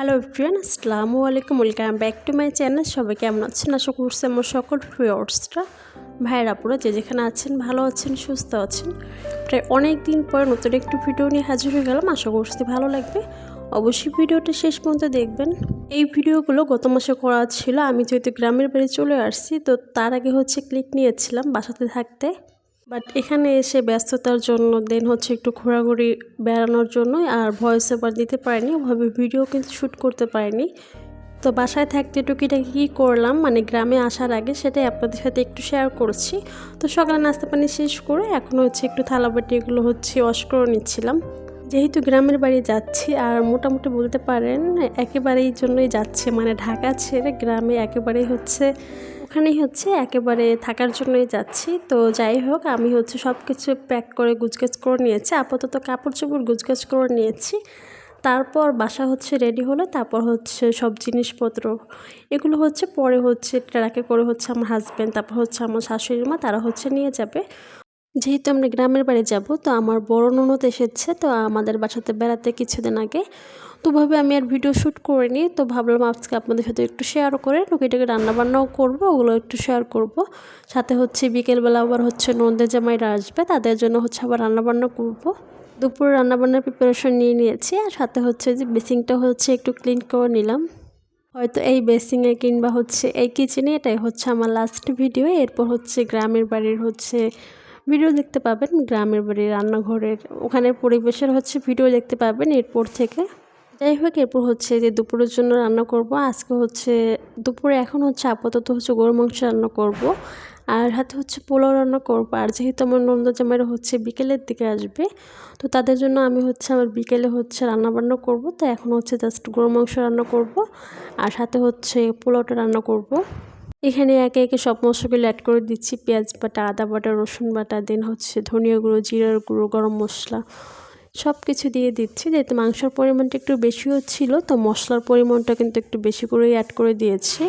Hello everyone, আসসালামু আলাইকুম। Welcome back to my channel. সবাই কেমন আছেন? আশা করছি আমার সকল ভিউয়ার্সরা, ভাইয়ের আপুরা যে যেখানে আছেন ভালো আছেন, সুস্থ আছেন। প্রায় অনেক দিন পর নতুন একটু ভিডিও নিয়ে হাজির হয়ে গেলাম। আশা করছি ভালো লাগবে। অবশ্যই ভিডিওটা শেষ পর্যন্ত দেখবেন। এই ভিডিওগুলো গত মাসে করা ছিল। আমি যেহেতু গ্রামের বাড়ি চলে আসছি, তো তার আগে ক্লিক নিয়েছিলাম বাসাতে থাকতে। বাট এখানে এসে ব্যস্ততার জন্য একটু ঘোরাঘুরি বেড়ানোর জন্য আর ভয়েস ওভার দিতে পারিনি, ওভাবে ভিডিও কিন্তু শ্যুট করতে পারিনি। তো বাসায় থাকতে টুকিটাকি কী করলাম, গ্রামে আসার আগে সেটাই আপনাদের সাথে একটু শেয়ার করছি। তো সকালে নাস্তা পানি শেষ করে এখন একটু থালাবাটি এগুলো ওয়াশ করে নিচ্ছিলাম। যেহেতু গ্রামের বাড়ি যাচ্ছি আর মোটামুটি বলতে পারেন একেবারেই জন্যই যাচ্ছি, ঢাকা ছেড়ে গ্রামে একেবারেই ওখানেই একেবারে থাকার জন্যই যাচ্ছি। তো যাই হোক, আমি সব কিছু প্যাক করে গুছগাছ করে নিয়েছি। আপাতত কাপড় চোপড় গুছগাছ করে নিয়েছি। তারপর বাসা রেডি হলে তারপর সব জিনিসপত্র এগুলো পরে ট্রাকে করে আমার হাজব্যান্ড, তারপর আমার শাশুড়ি মা, তারা নিয়ে যাবে। যেহেতু আমরা গ্রামের বাড়ি যাব, তো আমার বড় ননদ এসেছে তো আমাদের বাসাতে বেড়াতে কিছুদিন আগে। তো ভাবে আমি আর ভিডিও শ্যুট করিনি, তো ভাবলাম আজকে আপনাদের সাথে একটু শেয়ার করে টুকিটাকি রান্নাবান্নাও করব, ওগুলো একটু শেয়ার করব। সাথে বিকেলবেলা আবার ননদের জামাইরা আসবে, তাদের জন্য আবার রান্নাবান্না করব। দুপুরে রান্নাবান্নার প্রিপারেশন নিয়ে নিয়েছি, আর সাথে যে বেসিংটা একটু ক্লিন করে নিলাম। হয়তো এই বেসিংয়ে কিংবা এই কিচেনে এটাই আমার লাস্ট ভিডিও। এরপর গ্রামের বাড়ির ভিডিও দেখতে পাবেন, গ্রামের বাড়ির রান্নাঘরের ওখানের পরিবেশের ভিডিও দেখতে পাবেন এরপর থেকে। যাই হোক, এরপর যে দুপুরের জন্য রান্না করব। আজকে দুপুরে এখন আপাতত গরু মাংস রান্না করব, আর হাতে পোলাও রান্না করব। আর যেহেতু আমার ননদ জামাইরা বিকেলের দিকে আসবে, তো তাদের জন্য আমি আবার বিকেলে রান্না বান্না করব। তো এখন জাস্ট গরু মাংস রান্না করব, আর সাথে পোলাওটা রান্না করব। এখানে একে একে সব মশলাগুলো অ্যাড করে দিচ্ছি। পেঁয়াজ বাটা, আদা বাটা, রসুন বাটা, দেন ধনিয়া গুঁড়ো, জিরার গুঁড়ো, গরম মশলা সব কিছু দিয়ে দিচ্ছি। যেহেতু মাংসের পরিমাণটা একটু বেশিও ছিল, তো মশলার পরিমাণটা কিন্তু একটু বেশি করেই অ্যাড করে দিয়েছি।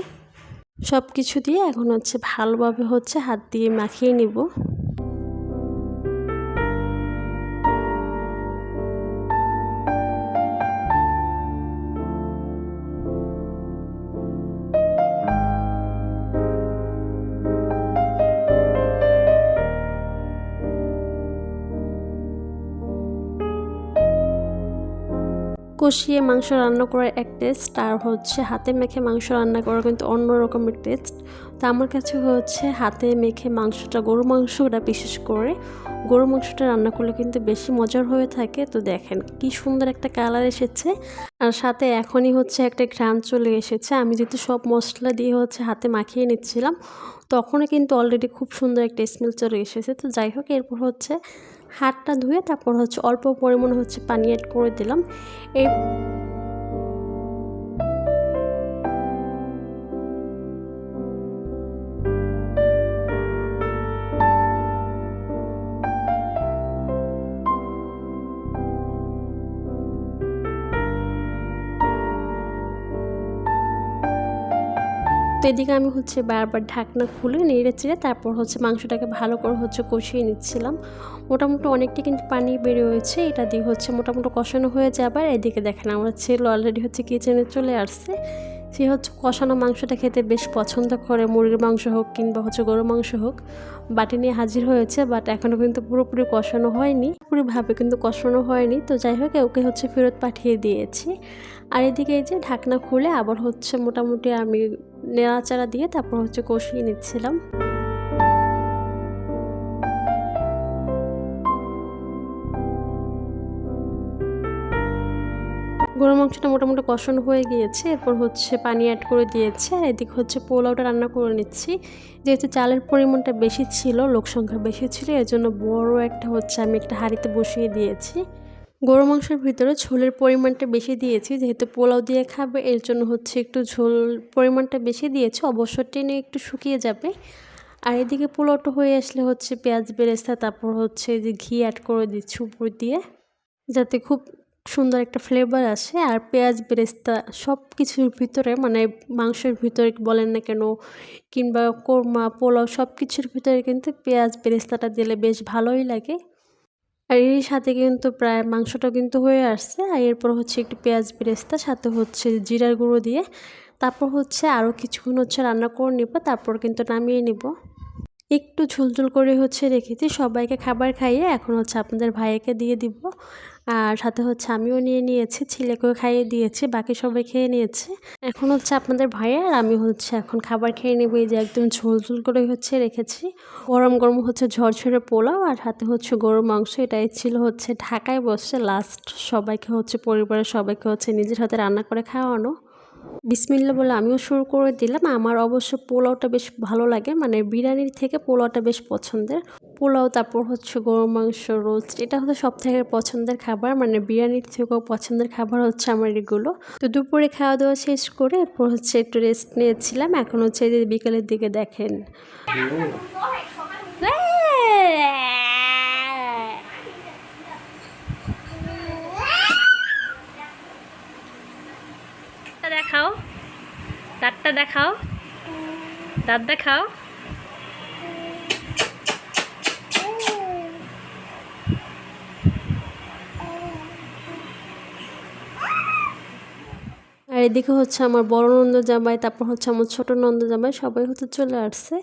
সব কিছু দিয়ে এখন ভালোভাবে হাত দিয়ে মাখিয়ে নিব। কষিয়ে মাংস রান্না করার এক টেস্ট, আর হাতে মেখে মাংস রান্না করার কিন্তু অন্য রকমের টেস্ট। তো আমার কাছে হাতে মেখে মাংসটা, গরু মাংসটা বিশেষ করে গরু মাংসটা রান্না করলে কিন্তু বেশি মজার হয়ে থাকে। তো দেখেন কি সুন্দর একটা কালার এসেছে, আর সাথে এখনই একটা ঘ্রাণ চলে এসেছে। আমি যেহেতু সব মশলা দিয়ে হাতে মাখিয়ে নিচ্ছিলাম, তখনই কিন্তু অলরেডি খুব সুন্দর একটা স্মেল চলে এসেছে। তো যাই হোক, এরপর হাতটা ধুয়ে তারপর অল্প পরিমাণে পানি অ্যাড করে দিলাম। এই তো এদিকে আমি বারবার ঢাকনা খুলে নেড়ে চেড়ে তারপর মাংসটাকে ভালো করে কষিয়ে নিচ্ছিলাম। মোটামুটি অনেকটা কিন্তু পানি বের হয়েছে, এটা দিয়ে মোটামুটি কষানো হয়ে যাবে। আর এদিকে দেখেন আমার ছেলে অলরেডি কিচেনে চলে আসছে। সে কষানো মাংসটা খেতে বেশ পছন্দ করে, মুরগির মাংস হোক কিংবা গরু মাংস হোক। বাটি নিয়ে হাজির হয়েছে, বাট এখনও কিন্তু পুরোপুরি কষানো হয়নি, পুরোপুরিভাবে কিন্তু কষানো হয়নি। তো যাই হোক, ওকে ফেরত পাঠিয়ে দিয়েছি। আর এদিকে এই যে ঢাকনা খুলে আবার মোটামুটি আমি নেড়াচাড়া দিয়ে তারপর কষিয়ে নিচ্ছিলাম। গরু মাংসটা মোটামুটি কষানো হয়ে গিয়েছে, এরপর পানি অ্যাড করে দিয়েছে। আর এদিকে পোলাওটা রান্না করে নিচ্ছি। যেহেতু চালের পরিমাণটা বেশি ছিল, লোক সংখ্যা বেশি ছিল, এর জন্য বড় একটা আমি একটা হাঁড়িতে বসিয়ে দিয়েছি। গরু মাংসের ভিতরে ঝোলের পরিমাণটা বেশি দিয়েছি, যেহেতু পোলাও দিয়ে খাবে এর জন্য একটু ঝোল পরিমাণটা বেশি দিয়েছি। অবশ্য টেনে একটু শুকিয়ে যাবে। আর এদিকে পোলাওটা হয়ে আসলে পেঁয়াজ বেরেস্তা, তারপর যে ঘি অ্যাড করে দিচ্ছি উপর দিয়ে, যাতে খুব সুন্দর একটা ফ্লেভার আসে। আর পেঁয়াজ বেরেস্তা সব কিছুর ভিতরে, মাংসের ভিতরে বলেন না কেন কিংবা কোরমা, পোলাও সব কিছুর ভিতরে কিন্তু পেঁয়াজ বেরেস্তাটা দিলে বেশ ভালোই লাগে। আর এর সাথে কিন্তু প্রায় মাংসটা কিন্তু হয়ে আসছে। আর এরপর হচ্ছে একটু পেঁয়াজ বেরেস্তা, সাথে হচ্ছে জিরার গুঁড়ো দিয়ে তারপর হচ্ছে আরও কিছুক্ষণ হচ্ছে রান্না করে নেব, তারপর কিন্তু নামিয়ে নেব। একটু ঝোলঝোল করে হচ্ছে রেখেছি, সবাইকে খাবার খাইয়ে এখন হচ্ছে আপনাদের ভাইয়াকে দিয়ে দিব। আর সাথে হচ্ছে আমিও নিয়ে নিয়েছি, ছেলেকেও খাইয়ে দিয়েছি, বাকি সবাই খেয়ে নিয়েছে। এখন হচ্ছে আপনাদের ভাইয়া আর আমি হচ্ছে এখন খাবার খেয়ে নেব। এই যে একদম ঝোলঝোল করে হচ্ছে রেখেছি, গরম গরম হচ্ছে ঝরঝরে পোলাও আর সাথে হচ্ছে গরুর মাংস। এটাই ছিল হচ্ছে ঢাকায় বসে লাস্ট সবাইকে হচ্ছে পরিবারের সবাইকে হচ্ছে নিজের হাতে রান্না করে খাওয়ানো। বিসমিল্লাহ বলে আমিও শুরু করে দিলাম। আমার অবশ্য পোলাওটা বেশ ভালো লাগে, মানে বিরিয়ানির থেকে পোলাওটা বেশ পছন্দের। পোলাও, তারপর হচ্ছে গরুর মাংস, রোস্ট, এটা হচ্ছে সব থেকে পছন্দের খাবার, মানে বিরিয়ানির থেকেও পছন্দের খাবার হচ্ছে আমার এগুলো। তো দুপুরে খাওয়া দাওয়া শেষ করে এরপর হচ্ছে একটু রেস্ট নিয়েছিলাম। এখন হচ্ছে যে বিকেলের দিকে দেখেন দেখাও, দাঁতটা দেখাও, দাঁত দেখাও। আর এদিকে হচ্ছে আমার বড় নন্দ জামাই, তারপর হচ্ছে আমার ছোট নন্দ জামাই, সবাই হচ্ছে চলে আসছে।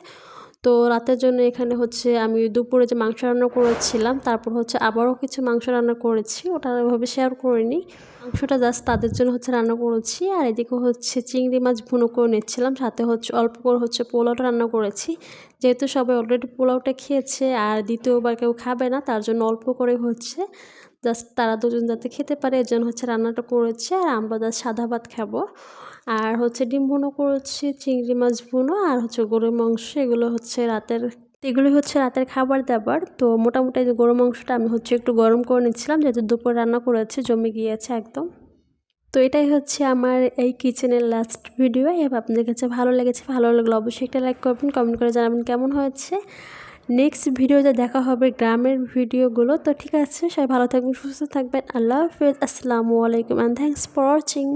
তো রাতের জন্য এখানে হচ্ছে আমি দুপুরে যে মাংস রান্না করেছিলাম, তারপর হচ্ছে আবারও কিছু মাংস রান্না করেছি, ওটা ওইভাবে শেয়ার করিনি। মাংসটা জাস্ট তাদের জন্য হচ্ছে রান্না করেছি। আর এদিকে হচ্ছে চিংড়ি মাছ ভুনো করে নিচ্ছিলাম, সাথে হচ্ছে অল্প করে হচ্ছে পোলাওটা রান্না করেছি। যেহেতু সবাই অলরেডি পোলাওটা খেয়েছে আর দ্বিতীয়বার কেউ খাবে না, তার জন্য অল্প করে হচ্ছে জাস্ট তারা দুজন যাতে খেতে পারে এর জন্য হচ্ছে রান্নাটা করেছি। আর আমরা জাস্ট সাদা ভাত খাবো। আর হচ্ছে ডিম ভুনো করেছি, চিংড়ি মাছ ভুনো আর হচ্ছে গরুর মাংস। এগুলো হচ্ছে রাতের খাবার দাবার। তো মোটামুটি যে গরুর মাংসটা আমি হচ্ছে একটু গরম করে নিচ্ছিলাম, যেহেতু দুপুর রান্না করেছি, জমে গিয়েছে একদম। তো এটাই হচ্ছে আমার এই কিচেনের লাস্ট ভিডিও। এবার আপনাদের কাছে ভালো লেগেছে, ভালো লাগলে অবশ্যই একটা লাইক করবেন, কমেন্ট করে জানাবেন কেমন হয়েছে। নেক্সট ভিডিওতে দেখা হবে গ্রামের ভিডিওগুলো। তো ঠিক আছে, সবাই ভালো থাকবেন, সুস্থ থাকবেন। আল্লাহ হাফেজ, আসসালামু আলাইকুম অ্যান্ড থ্যাংকস ফর ওয়াচিং।